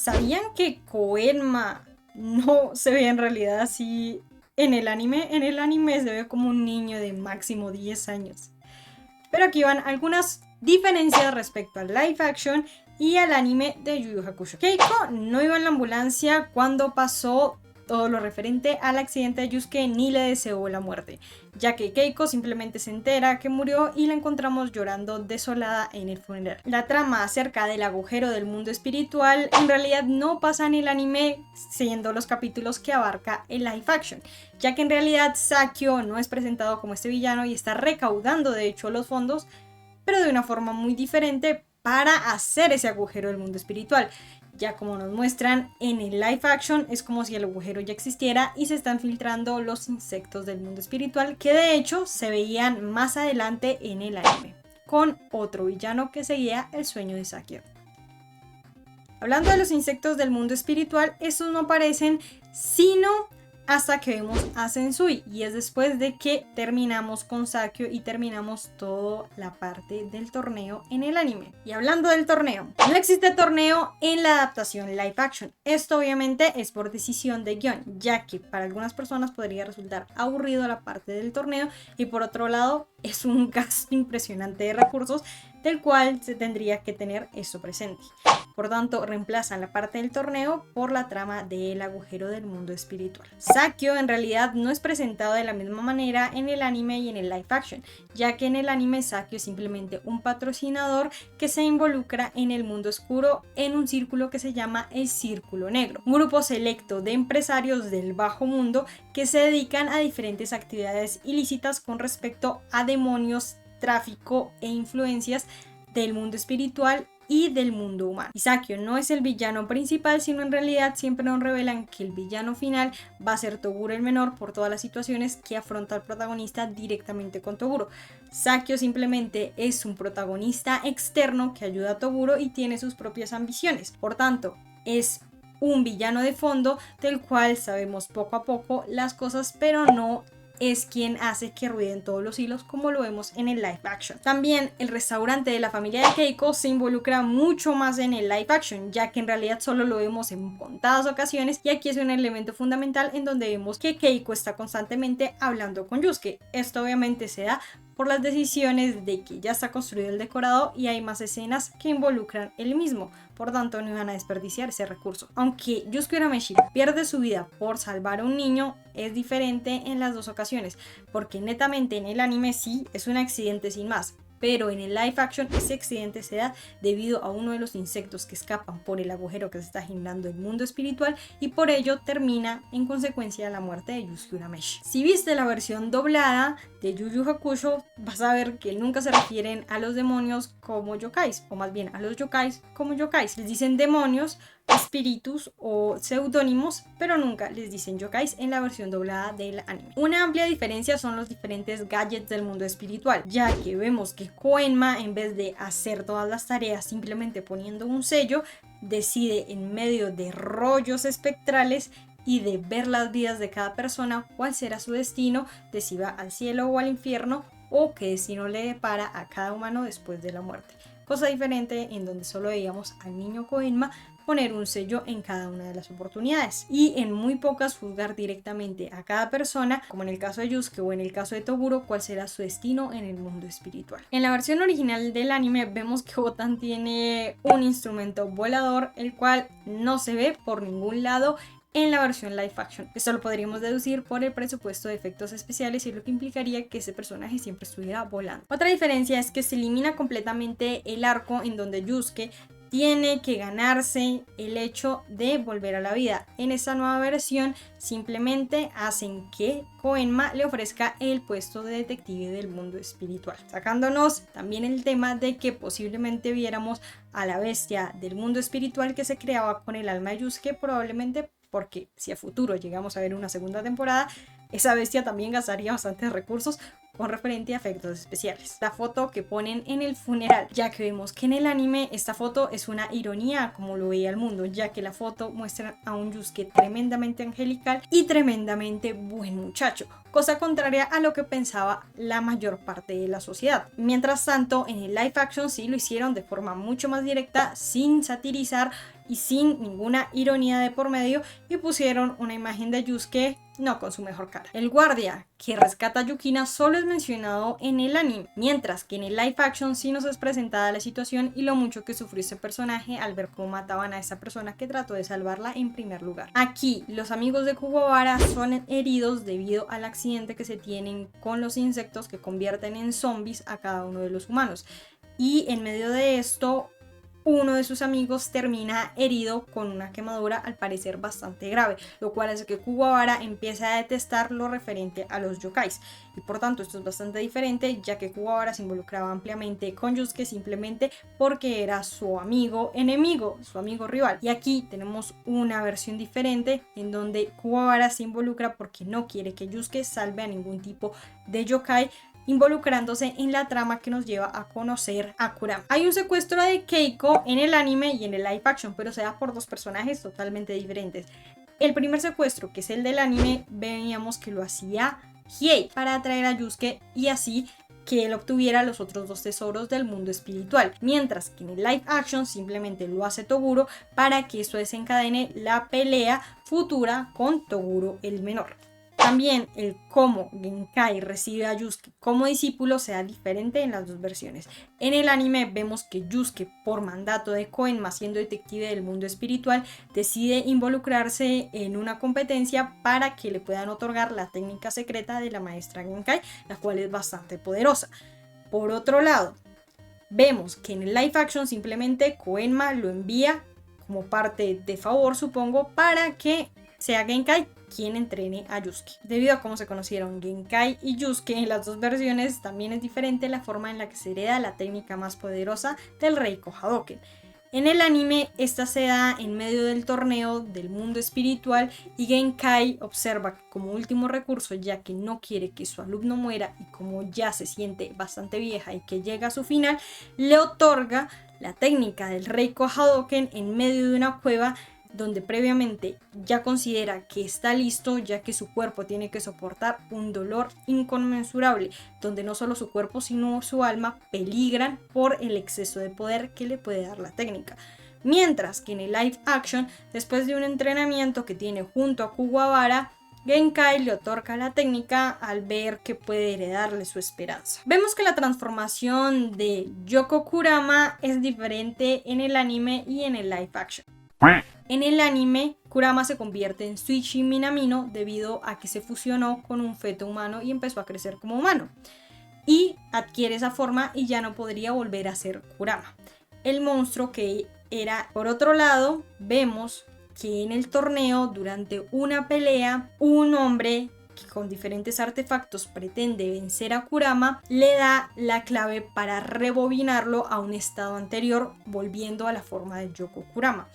¿Sabían que Koenma no se ve en realidad así en el anime? En el anime se ve como un niño de máximo 10 años. Pero aquí van algunas diferencias respecto al live action y al anime de Yu Yu Hakusho. Keiko no iba en la ambulancia cuando pasó todo lo referente al accidente de Yusuke ni le deseó la muerte, ya que Keiko simplemente se entera que murió y la encontramos llorando desolada en el funeral. La trama acerca del agujero del mundo espiritual en realidad no pasa en el anime, siendo los capítulos que abarca el live action, ya que en realidad Sakyo no es presentado como este villano y está recaudando de hecho los fondos, pero de una forma muy diferente para hacer ese agujero del mundo espiritual. Ya como nos muestran en el live action, es como si el agujero ya existiera y se están filtrando los insectos del mundo espiritual, que de hecho se veían más adelante en el anime, con otro villano que seguía el sueño de Sakyo. Hablando de los insectos del mundo espiritual, estos no aparecen sino hasta que vemos a Sensui, y es después de que terminamos con Sakyo y terminamos toda la parte del torneo en el anime. Y hablando del torneo, no existe torneo en la adaptación live action. Esto obviamente es por decisión de guión, ya que para algunas personas podría resultar aburrido la parte del torneo y por otro lado es un gasto impresionante de recursos del cual se tendría que tener eso presente. Por tanto, reemplazan la parte del torneo por la trama del agujero del mundo espiritual. Sakyo en realidad no es presentado de la misma manera en el anime y en el live action, ya que en el anime Sakyo es simplemente un patrocinador que se involucra en el mundo oscuro en un círculo que se llama el Círculo Negro, un grupo selecto de empresarios del bajo mundo que se dedican a diferentes actividades ilícitas con respecto a demonios, tráfico e influencias del mundo espiritual y del mundo humano. Y Sakyo no es el villano principal, sino en realidad siempre nos revelan que el villano final va a ser Toguro el menor por todas las situaciones que afronta el protagonista directamente con Toguro. Sakyo simplemente es un protagonista externo que ayuda a Toguro y tiene sus propias ambiciones. Por tanto, es un villano de fondo del cual sabemos poco a poco las cosas, pero no es quien hace que rueden todos los hilos como lo vemos en el live action. También el restaurante de la familia de Keiko se involucra mucho más en el live action, ya que en realidad solo lo vemos en contadas ocasiones y aquí es un elemento fundamental en donde vemos que Keiko está constantemente hablando con Yusuke. Esto obviamente se da por las decisiones de que ya está construido el decorado y hay más escenas que involucran el mismo, por tanto no iban a desperdiciar ese recurso. Aunque Yusuke Urameshi pierde su vida por salvar a un niño, es diferente en las dos ocasiones, porque netamente en el anime sí es un accidente sin más, pero en el live action ese accidente se da debido a uno de los insectos que escapan por el agujero que se está generando el mundo espiritual y por ello termina en consecuencia la muerte de Yusuke Urameshi. Si viste la versión doblada de Yu Yu Hakusho, vas a ver que nunca se refieren a los demonios como yokais, o más bien a los yokais como yokais. Les dicen demonios, espíritus o seudónimos, pero nunca les dicen yokais en la versión doblada del anime. Una amplia diferencia son los diferentes gadgets del mundo espiritual, ya que vemos que Koenma, en vez de hacer todas las tareas simplemente poniendo un sello, decide en medio de rollos espectrales y de ver las vidas de cada persona cuál será su destino, de si va al cielo o al infierno o qué destino le depara a cada humano después de la muerte. Cosa diferente en donde solo veíamos al niño Koenma poner un sello en cada una de las oportunidades y en muy pocas juzgar directamente a cada persona, como en el caso de Yusuke o en el caso de Toguro, cuál será su destino en el mundo espiritual. En la versión original del anime vemos que Botan tiene un instrumento volador, el cual no se ve por ningún lado en la versión live action. Esto lo podríamos deducir por el presupuesto de efectos especiales y lo que implicaría que ese personaje siempre estuviera volando. Otra diferencia es que se elimina completamente el arco en donde Yusuke tiene que ganarse el hecho de volver a la vida. En esta nueva versión simplemente hacen que Koenma le ofrezca el puesto de detective del mundo espiritual, sacándonos también el tema de que posiblemente viéramos a la bestia del mundo espiritual que se creaba con el alma de Yusuke, probablemente porque si a futuro llegamos a ver una segunda temporada, esa bestia también gastaría bastantes recursos con referente a efectos especiales. La foto que ponen en el funeral, ya que vemos que en el anime esta foto es una ironía como lo veía el mundo, ya que la foto muestra a un Yusuke tremendamente angelical y tremendamente buen muchacho, cosa contraria a lo que pensaba la mayor parte de la sociedad. Mientras tanto, en el live action sí lo hicieron de forma mucho más directa, sin satirizar y sin ninguna ironía de por medio, y pusieron una imagen de Yusuke no con su mejor cara. El guardia que rescata a Yukina solo es mencionado en el anime, mientras que en el live action sí nos es presentada la situación y lo mucho que sufrió ese personaje al ver cómo mataban a esa persona que trató de salvarla en primer lugar. Aquí los amigos de Kuwabara son heridos debido al accidente que se tienen con los insectos que convierten en zombies a cada uno de los humanos, y en medio de esto uno de sus amigos termina herido con una quemadura al parecer bastante grave, lo cual hace que Kuwabara empiece a detestar lo referente a los yokais, y por tanto esto es bastante diferente, ya que Kuwabara se involucraba ampliamente con Yusuke simplemente porque era su amigo enemigo, su amigo rival, y aquí tenemos una versión diferente en donde Kuwabara se involucra porque no quiere que Yusuke salve a ningún tipo de yokai, involucrándose en la trama que nos lleva a conocer a Kurama. Hay un secuestro de Keiko en el anime y en el live action, pero se da por dos personajes totalmente diferentes. El primer secuestro, que es el del anime, veíamos que lo hacía Hiei para atraer a Yusuke y así que él obtuviera los otros dos tesoros del mundo espiritual, mientras que en el live action simplemente lo hace Toguro para que esto desencadene la pelea futura con Toguro el menor. También el cómo Genkai recibe a Yusuke como discípulo sea diferente en las dos versiones. En el anime vemos que Yusuke, por mandato de Koenma, siendo detective del mundo espiritual, decide involucrarse en una competencia para que le puedan otorgar la técnica secreta de la maestra Genkai, la cual es bastante poderosa. Por otro lado, vemos que en el live action simplemente Koenma lo envía como parte de favor, supongo, para que sea Genkai quien entrene a Yusuke. Debido a cómo se conocieron Genkai y Yusuke en las dos versiones, también es diferente la forma en la que se hereda la técnica más poderosa del Reiko Hadoken. En el anime, esta se da en medio del torneo del mundo espiritual y Genkai observa que como último recurso, ya que no quiere que su alumno muera y como ya se siente bastante vieja y que llega a su final, le otorga la técnica del Reiko Hadoken en medio de una cueva donde previamente ya considera que está listo, ya que su cuerpo tiene que soportar un dolor inconmensurable, donde no solo su cuerpo sino su alma peligran por el exceso de poder que le puede dar la técnica. Mientras que en el live action, después de un entrenamiento que tiene junto a Kuwabara, Genkai le otorga la técnica al ver que puede heredarle su esperanza. Vemos que la transformación de Yoko Kurama es diferente en el anime y en el live action. En el anime, Kurama se convierte en Shuichi Minamino debido a que se fusionó con un feto humano y empezó a crecer como humano. Y adquiere esa forma y ya no podría volver a ser Kurama, el monstruo que era. Por otro lado, vemos que en el torneo, durante una pelea, un hombre que con diferentes artefactos pretende vencer a Kurama, le da la clave para rebobinarlo a un estado anterior, volviendo a la forma de Yoko Kurama.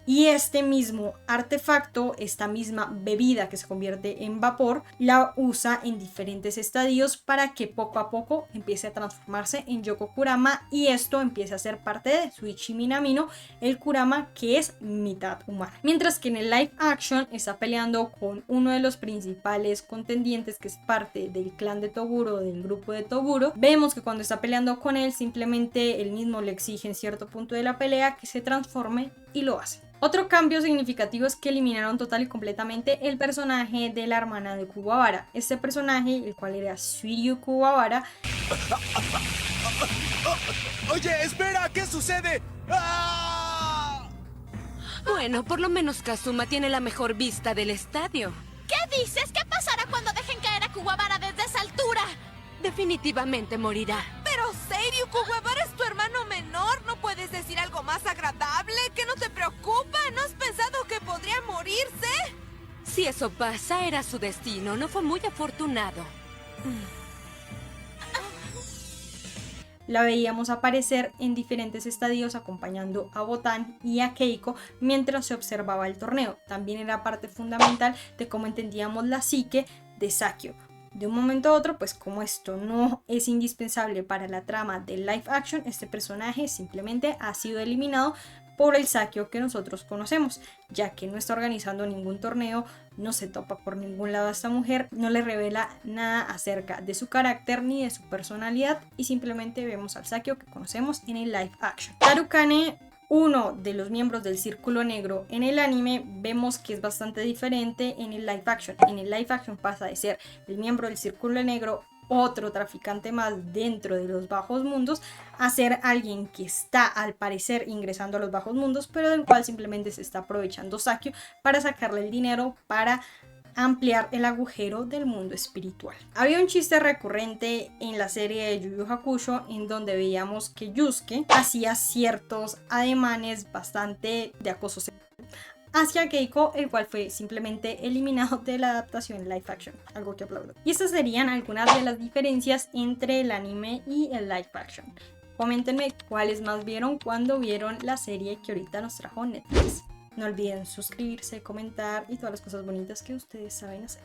Y este mismo artefacto, esta misma bebida que se convierte en vapor, la usa en diferentes estadios para que poco a poco empiece a transformarse en Yoko Kurama y esto empiece a ser parte de Shuichi Minamino, el Kurama que es mitad humano. Mientras que en el live action está peleando con uno de los principales contendientes que es parte del clan de Toguro, del grupo de Toguro. Vemos que cuando está peleando con él simplemente él mismo le exige en cierto punto de la pelea que se transforme y lo hace. Otro cambio significativo es que eliminaron total y completamente el personaje de la hermana de Kuwabara. Este personaje, el cual era Suiryu Kuwabara. Oye, espera, ¿qué sucede? ¡Ah! Bueno, por lo menos Kazuma tiene la mejor vista del estadio. ¿Qué dices? ¿Qué pasará cuando dejen caer a Kuwabara desde esa altura? Definitivamente morirá. Pero Seiryu, Kuwabara es tu hermano menor. ¿No puedes decir algo más agradable? ¿Qué no te preocupa? ¿No has pensado que podría morirse? Si eso pasa, era su destino. No fue muy afortunado. La veíamos aparecer en diferentes estadios acompañando a Botan y a Keiko mientras se observaba el torneo. También era parte fundamental de cómo entendíamos la psique de Sakyo. De un momento a otro, pues como esto no es indispensable para la trama del live action, este personaje simplemente ha sido eliminado por el Sakyo que nosotros conocemos, ya que no está organizando ningún torneo, no se topa por ningún lado a esta mujer, no le revela nada acerca de su carácter ni de su personalidad y simplemente vemos al Sakyo que conocemos en el live action. Tarukane uno de los miembros del Círculo Negro en el anime, vemos que es bastante diferente en el live action. En el live action pasa de ser el miembro del Círculo Negro, otro traficante más dentro de los bajos mundos, a ser alguien que está al parecer ingresando a los bajos mundos, pero del cual simplemente se está aprovechando Sakyo para sacarle el dinero para ampliar el agujero del mundo espiritual. Había un chiste recurrente en la serie de Yu Yu Hakusho en donde veíamos que Yusuke hacía ciertos ademanes bastante de acoso sexual hacia Keiko, el cual fue simplemente eliminado de la adaptación live action, algo que aplaudo. Y estas serían algunas de las diferencias entre el anime y el live action. Coméntenme cuáles más vieron cuando vieron la serie que ahorita nos trajo Netflix. No olviden suscribirse, comentar y todas las cosas bonitas que ustedes saben hacer.